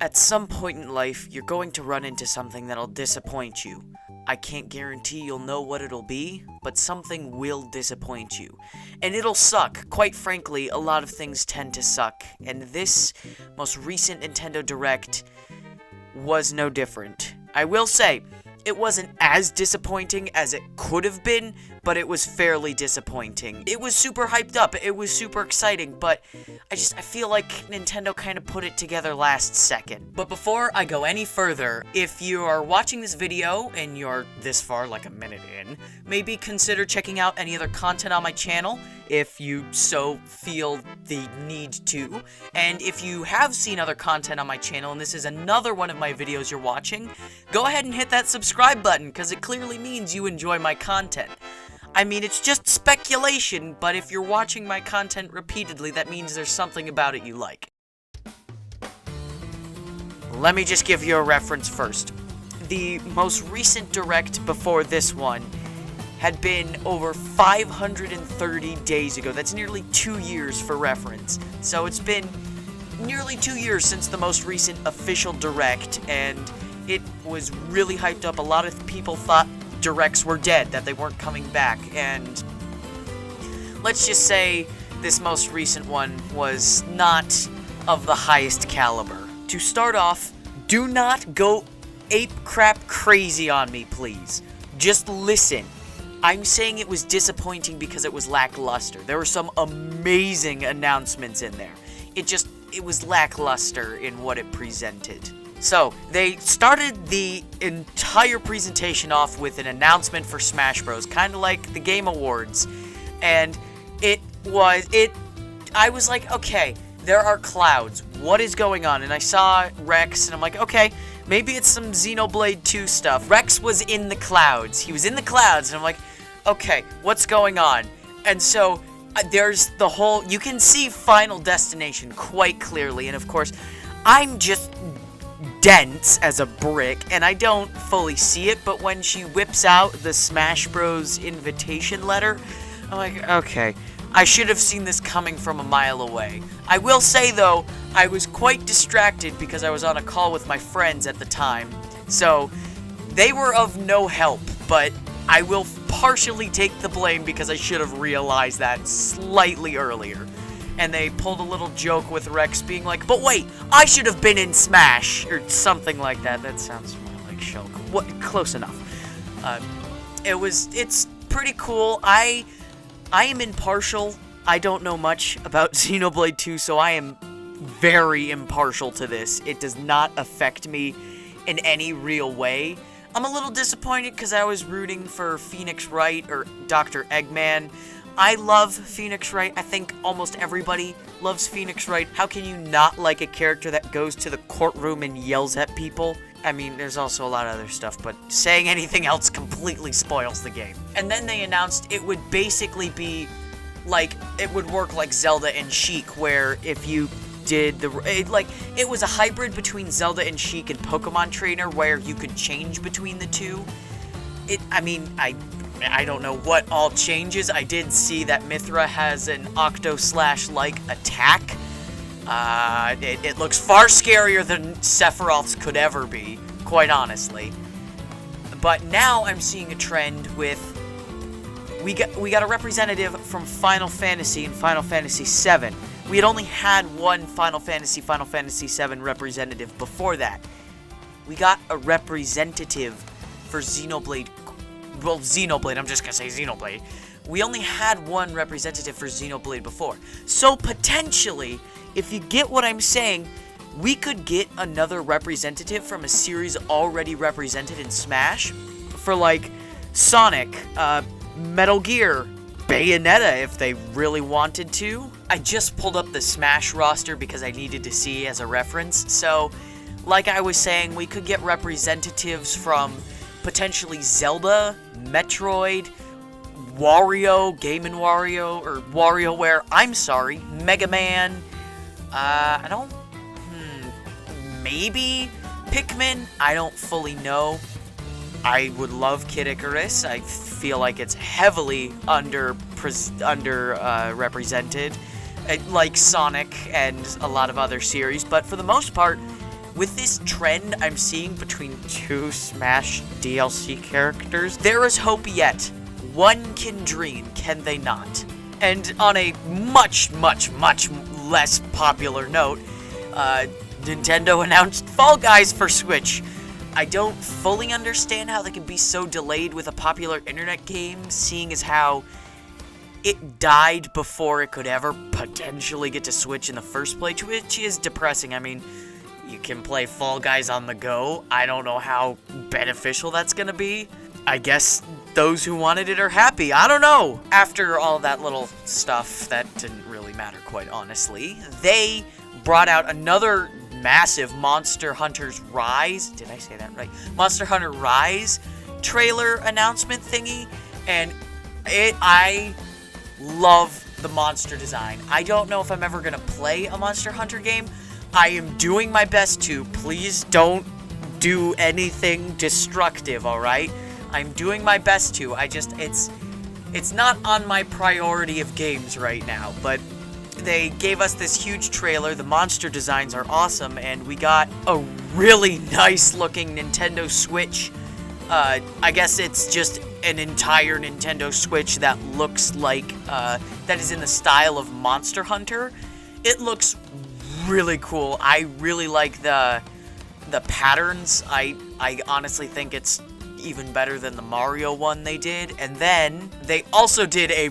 At some point in life, you're going to run into something that'll disappoint you. I can't guarantee you'll know what it'll be, but something will disappoint you. And it'll suck. Quite frankly, a lot of things tend to suck. And this most recent Nintendo Direct was no different. I will say, it wasn't as disappointing as it could have been, but it was fairly disappointing. It was super hyped up, it was super exciting, but I feel like Nintendo kind of put it together last second. But before I go any further, if you are watching this video and you're this far, like a minute in, maybe consider checking out any other content on my channel if you so feel the need to. And if you have seen other content on my channel and this is another one of my videos you're watching, go ahead and hit that subscribe button, because it clearly means you enjoy my content. I mean, it's just speculation, but if you're watching my content repeatedly, that means there's something about it you like. Let me just give you a reference first. The most recent Direct before this one had been over 530 days ago. That's nearly 2 years for reference. So it's been nearly 2 years since the most recent official Direct, and it was really hyped up. A lot of people thought Directs were dead, that they weren't coming back, and let's just say this most recent one was not of the highest caliber. To start off, do not go ape crap crazy on me, please. Just listen. I'm saying it was disappointing because it was lackluster. There were some amazing announcements in there. It was lackluster in what it presented. So, they started the entire presentation off with an announcement for Smash Bros, kind of like the Game Awards. And I was like, okay, there are clouds. What is going on? And I saw Rex, and I'm like, okay, maybe it's some Xenoblade 2 stuff. Rex was in the clouds. He was in the clouds, and I'm like, okay, what's going on? And so, there's the whole, you can see Final Destination quite clearly, and of course, I'm just dense as a brick, and I don't fully see it, but when she whips out the Smash Bros invitation letter, I'm like, okay, I should have seen this coming from a mile away. I will say, though, I was quite distracted because I was on a call with my friends at the time, so they were of no help, but I will partially take the blame because I should have realized that slightly earlier. And they pulled a little joke with Rex being like, but wait, I should have been in Smash, or something like that. That sounds more like Shulk. What? Close enough. It's pretty cool. I am impartial. I don't know much about Xenoblade 2, so I am very impartial to this. It does not affect me in any real way. I'm a little disappointed because I was rooting for Phoenix Wright or Dr. Eggman. I love Phoenix Wright. I think almost everybody loves Phoenix Wright. How can you not like a character that goes to the courtroom and yells at people? I mean, there's also a lot of other stuff, but saying anything else completely spoils the game. And then they announced it would basically be like, it would work like Zelda and Sheik, where if you did it was a hybrid between Zelda and Sheik and Pokemon Trainer, where you could change between the two. I don't know what all changes. I did see that Mythra has an Octo-Slash-like attack. It looks far scarier than Sephiroth's could ever be, quite honestly. But now I'm seeing a trend with... We got a representative from Final Fantasy and Final Fantasy VII. We had only had one Final Fantasy VII representative before that. We got a representative for Xenoblade. Well, Xenoblade, I'm just gonna say Xenoblade. We only had one representative for Xenoblade before. So, potentially, if you get what I'm saying, we could get another representative from a series already represented in Smash. For, like, Sonic, Metal Gear, Bayonetta, if they really wanted to. I just pulled up the Smash roster because I needed to see as a reference. So, like I was saying, we could get representatives from potentially Zelda, Metroid, Wario, Game & Wario, or WarioWare, I'm sorry, Mega Man, maybe Pikmin, I don't fully know. I would love Kid Icarus. I feel like it's heavily represented, like Sonic and a lot of other series, but for the most part, with this trend I'm seeing between two Smash DLC characters, there is hope yet. One can dream, can they not? And on a much less popular note, Nintendo announced Fall Guys for Switch. I don't fully understand how they can be so delayed with a popular internet game, seeing as how it died before it could ever potentially get to Switch in the first place, which is depressing. I mean, you can play Fall Guys on the go. I don't know how beneficial that's gonna be. I guess those who wanted it are happy. I don't know. After all that little stuff that didn't really matter, quite honestly, they brought out another massive Monster Hunter's Rise, did I say that right? Monster Hunter Rise trailer announcement thingy, and I love the monster design. I don't know if I'm ever gonna play a Monster Hunter game. I am doing my best to. Please don't do anything destructive, alright? I'm doing my best to. It's not on my priority of games right now, but they gave us this huge trailer. The monster designs are awesome, and we got a really nice looking Nintendo Switch. I guess it's just an entire Nintendo Switch that looks like, that is in the style of Monster Hunter. It looks really cool. I really like the patterns. I honestly think it's even better than the Mario one they did. And then they also did a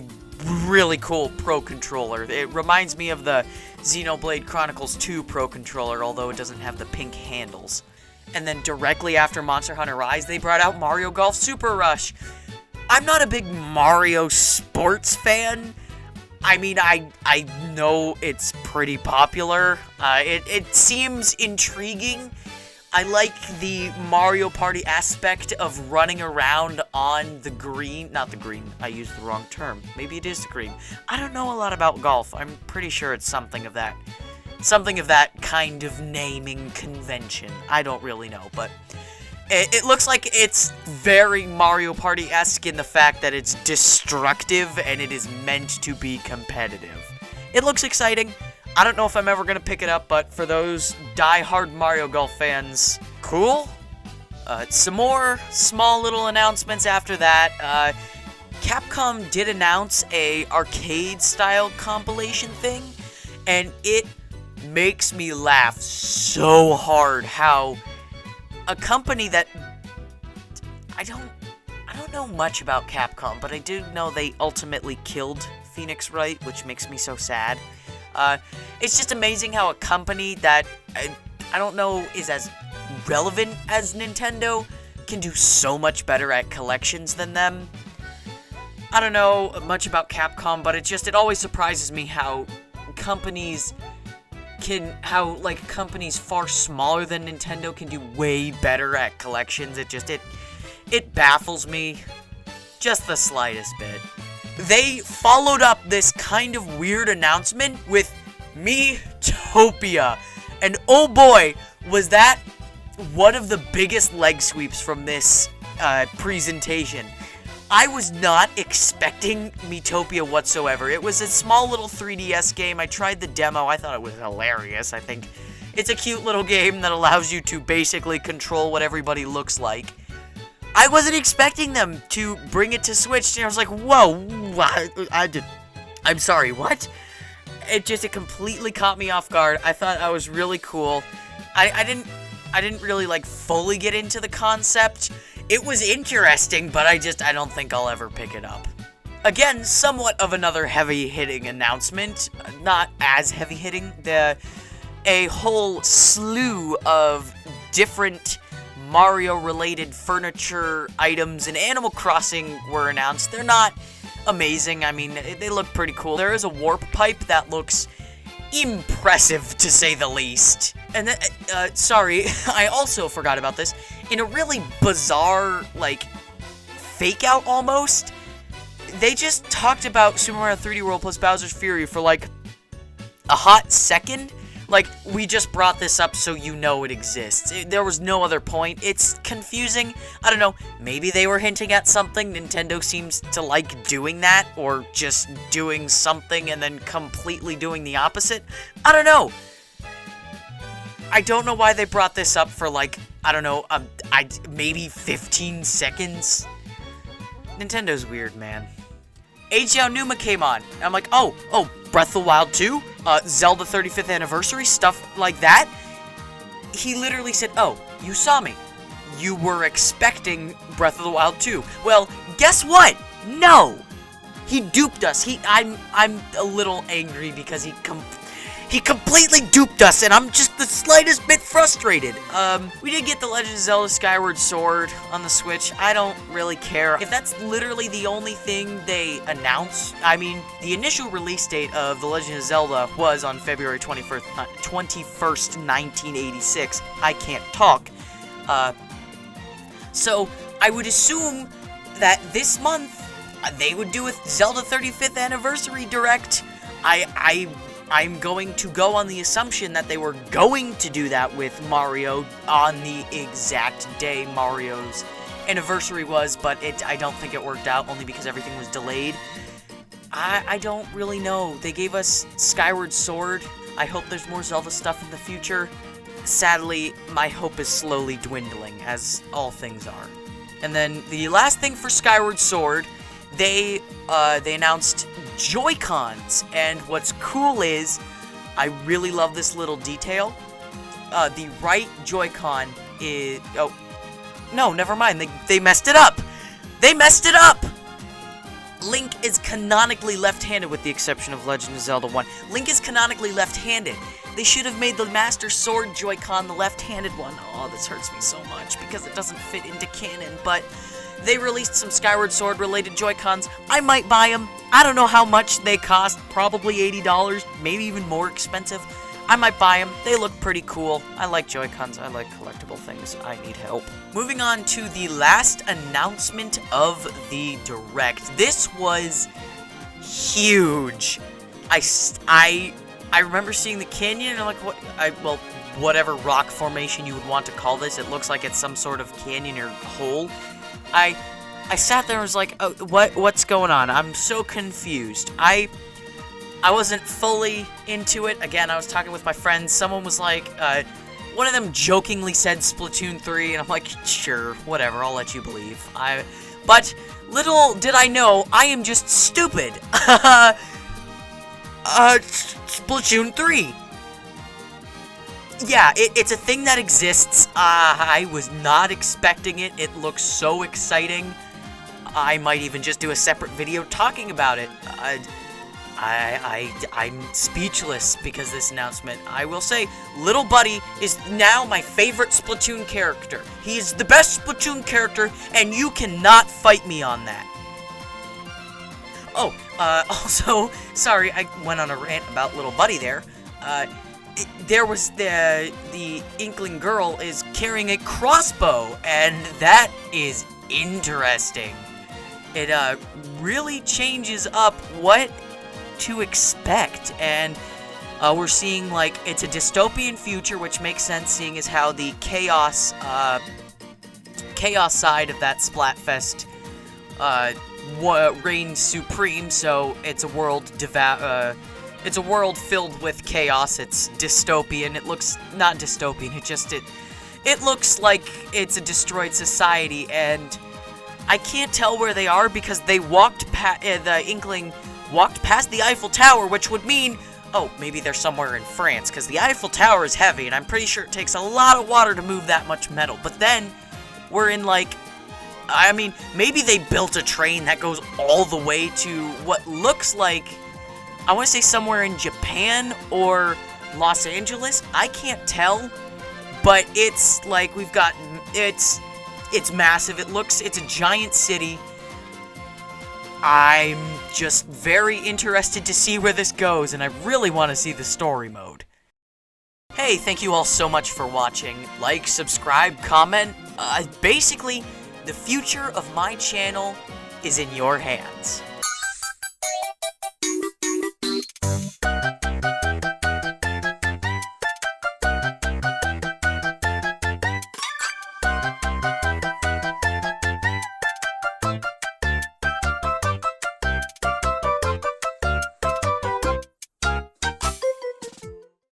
really cool Pro Controller. It reminds me of the Xenoblade Chronicles 2 Pro Controller, although it doesn't have the pink handles. And then directly after Monster Hunter Rise, they brought out Mario Golf Super Rush. I'm not a big Mario sports fan. I mean, I know it's pretty popular. It seems intriguing. I like the Mario Party aspect of running around on the green. Not the green, I used the wrong term. Maybe it is the green. I don't know a lot about golf. I'm pretty sure it's something of that kind of naming convention. I don't really know, but it looks like it's very Mario Party-esque in the fact that it's destructive and it is meant to be competitive. It looks exciting. I don't know if I'm ever going to pick it up, but for those die-hard Mario Golf fans, cool. Some more small little announcements after that. Capcom did announce a arcade-style compilation thing, and it makes me laugh so hard how a company that I don't know much about Capcom, but I do know they ultimately killed Phoenix Wright, which makes me so sad. It's just amazing how a company that I don't know is as relevant as Nintendo can do so much better at collections than them. I don't know much about Capcom, but it always surprises me how companies far smaller than Nintendo can do way better at collections. It baffles me just the slightest bit. They followed up this kind of weird announcement with Miitopia. And oh boy, was that one of the biggest leg sweeps from this presentation. I was not expecting Miitopia whatsoever. It was a small little 3DS game. I tried the demo. I thought it was hilarious. I think it's a cute little game that allows you to basically control what everybody looks like. I wasn't expecting them to bring it to Switch, and I was like, whoa, I'm sorry, what? It completely caught me off guard. I thought that was really cool. I didn't really, fully get into the concept. It was interesting, but I don't think I'll ever pick it up. Again, somewhat of another heavy-hitting announcement. Not as heavy-hitting. A whole slew of different Mario-related furniture items in Animal Crossing were announced. They're not amazing. I mean, they look pretty cool. There is a warp pipe that looks impressive, to say the least. And then, sorry, I also forgot about this. In a really bizarre, fake-out almost, they just talked about Super Mario 3D World plus Bowser's Fury for, a hot second. We just brought this up so you know it exists. There was no other point. It's confusing. I don't know. Maybe they were hinting at something. Nintendo seems to like doing that, or just doing something and then completely doing the opposite. I don't know. I don't know why they brought this up for, like, I don't know, maybe 15 seconds? Nintendo weird, man. Eiji Aonuma came on, and I'm like, oh, Breath of the Wild 2? Zelda 35th anniversary? Stuff like that? He literally said, oh, you saw me. You were expecting Breath of the Wild 2. Well, guess what? No! He duped us. I'm a little angry because he completely duped us, and I'm just the slightest bit frustrated. We did get The Legend of Zelda Skyward Sword on the Switch. I don't really care. If that's literally the only thing they announce, I mean, the initial release date of The Legend of Zelda was on February 21st, 1986. I can't talk. So, I would assume that this month, they would do a Zelda 35th Anniversary Direct. I'm going to go on the assumption that they were going to do that with Mario on the exact day Mario's anniversary was, but I don't think it worked out, only because everything was delayed. I don't really know. They gave us Skyward Sword. I hope there's more Zelda stuff in the future. Sadly, my hope is slowly dwindling, as all things are. And then the last thing for Skyward Sword, they announced Joy-Cons, and what's cool is, I really love this little detail. The right Joy-Con is, oh, no, never mind, they messed it up! They messed it up! Link is canonically left-handed with the exception of Legend of Zelda 1. Link is canonically left-handed. They should have made the Master Sword Joy-Con the left-handed one. Oh, this hurts me so much because it doesn't fit into canon, but they released some Skyward Sword related Joy-Cons. I might buy them. I don't know how much they cost. Probably $80, maybe even more expensive. I might buy them. They look pretty cool. I like Joy-Cons. I like collectible things. I need help. Moving on to the last announcement of the Direct. This was huge. I remember seeing the canyon, and I'm like, well, whatever rock formation you would want to call this, it looks like it's some sort of canyon or hole. I sat there and was like, oh, what's going on? I'm so confused. I wasn't fully into it. Again, I was talking with my friends. Someone was like, one of them jokingly said Splatoon 3, and I'm like, sure, whatever, I'll let you believe. But little did I know, I am just stupid. Splatoon 3. Yeah, it's a thing that exists. I was not expecting it. It looks so exciting. I might even just do a separate video talking about it. I'm speechless because of this announcement. I will say, Little Buddy is now my favorite Splatoon character. He is the best Splatoon character, and you cannot fight me on that. Oh, also, sorry, I went on a rant about Little Buddy there. There was the Inkling girl is carrying a crossbow, and that is interesting. It really changes up what to expect, and we're seeing, like, it's a dystopian future, which makes sense seeing as how the chaos side of that Splatfest reigns supreme. So it's a world it's a world filled with chaos. It's dystopian. It looks not dystopian. It looks like it's a destroyed society, and I can't tell where they are because they walked the Inkling walked past the Eiffel Tower, which would mean, oh, maybe they're somewhere in France, because the Eiffel Tower is heavy, and I'm pretty sure it takes a lot of water to move that much metal. But then we're in, like, I mean, maybe they built a train that goes all the way to what looks like, I want to say somewhere in Japan or Los Angeles. I can't tell, but it's like it's massive. It's a giant city. I'm just very interested to see where this goes, and I really want to see the story mode. Hey, thank you all so much for watching. Like, subscribe, comment. Basically, the future of my channel is in your hands.